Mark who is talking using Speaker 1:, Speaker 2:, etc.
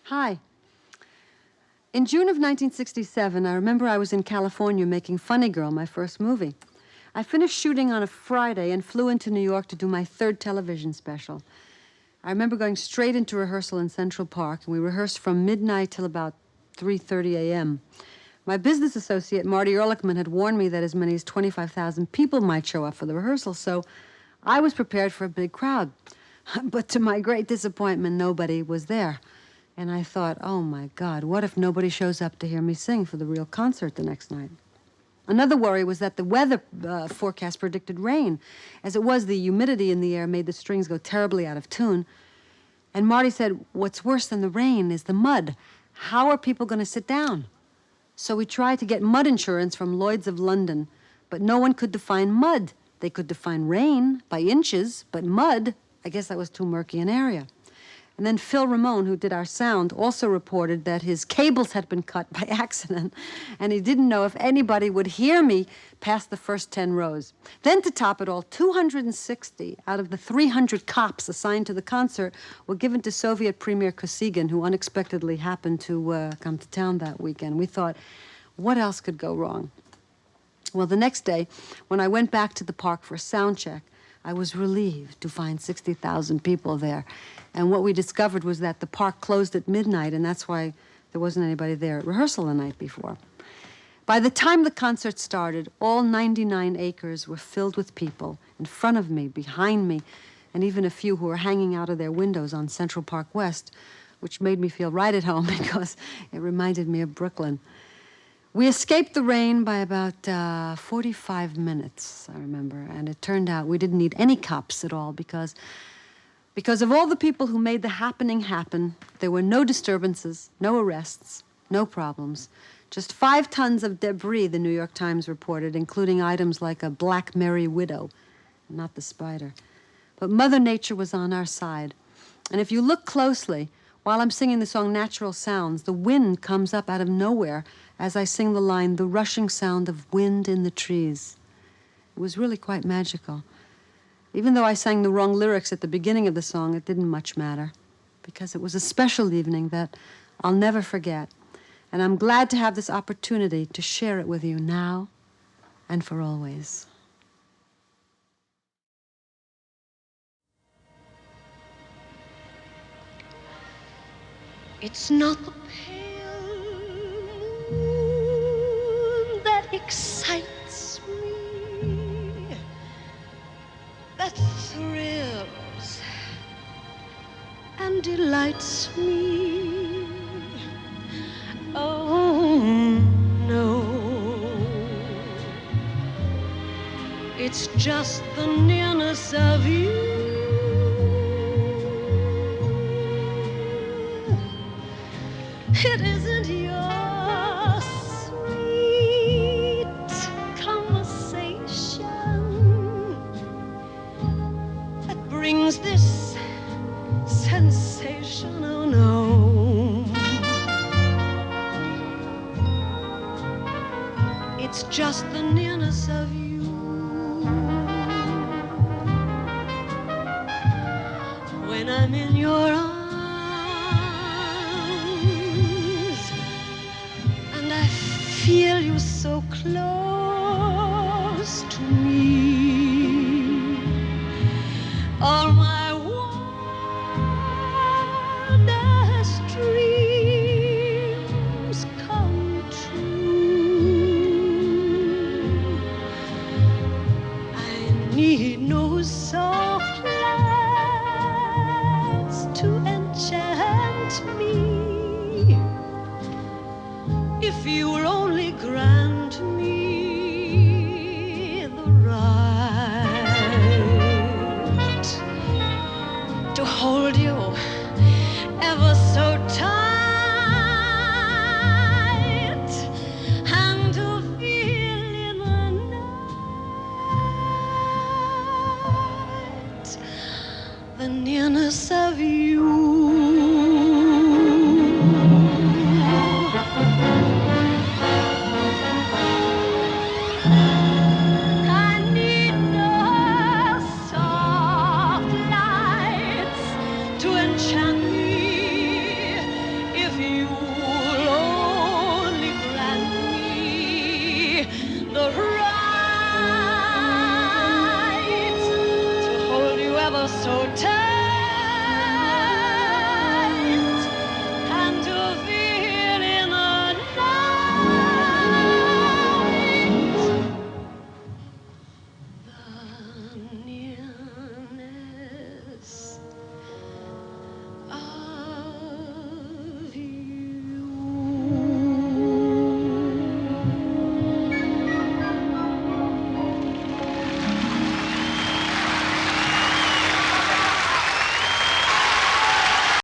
Speaker 1: Hi. In June of 1967, I remember I was in California making Funny Girl, my first movie. I finished shooting on a Friday and flew into New York to do my third television special. I remember going straight into rehearsal in Central Park, and we rehearsed from midnight till about 3:30 a.m. My business associate, Marty Ehrlichman, had warned me that as many as 25,000 people might show up for the rehearsal, so I was prepared for a big crowd. But to my great disappointment, nobody was there. And I thought, oh my God, what if nobody shows up to hear me sing for the real concert the next night? Another worry was that the weather forecast predicted rain. As it was, the humidity in the air made the strings go terribly out of tune. And Marty said, what's worse than the rain is the mud. How are people going to sit down? So we tried to get mud insurance from Lloyd's of London, but no one could define mud. They could define rain by inches, but mud, I guess that was too murky an area. And then Phil Ramone, who did our sound, also reported that his cables had been cut by accident, and he didn't know if anybody would hear me past the first 10 rows. Then to top it all, 260 out of the 300 cops assigned to the concert were given to Soviet Premier Kosygin, who unexpectedly happened to come to town that weekend. We thought, what else could go wrong? Well, the next day, when I went back to the park for a sound check, I was relieved to find 60,000 people there. And what we discovered was that the park closed at midnight, and that's why there wasn't anybody there at rehearsal the night before. By the time the concert started, all 99 acres were filled with people, in front of me, behind me, and even a few who were hanging out of their windows on Central Park West, which made me feel right at home because it reminded me of Brooklyn. We escaped the rain by about 45 minutes, I remember, and it turned out we didn't need any cops at all because of all the people who made the happening happen, there were no disturbances, no arrests, no problems. Just 5 tons of debris, the New York Times reported, including items like a black Merry Widow, not the spider. But Mother Nature was on our side. And if you look closely, while I'm singing the song Natural Sounds, the wind comes up out of nowhere as I sing the line, the rushing sound of wind in the trees. It was really quite magical. Even though I sang the wrong lyrics at the beginning of the song, it didn't much matter, because it was a special evening that I'll never forget. And I'm glad to have this opportunity to share it with you now and for always.
Speaker 2: It's not the pale moon that excites me, that thrills and delights me. Oh, no. It's just the nearness of you. It isn't your sweet conversation that brings this sensation, oh no. It's just the nearness of you. When I'm in your arms, feel you so close to me. All my wildest dreams come true. I need no soft lights to enchant me. If you will only grant me the right to hold you ever so tight and to feel in the night the nearness of you. so tight.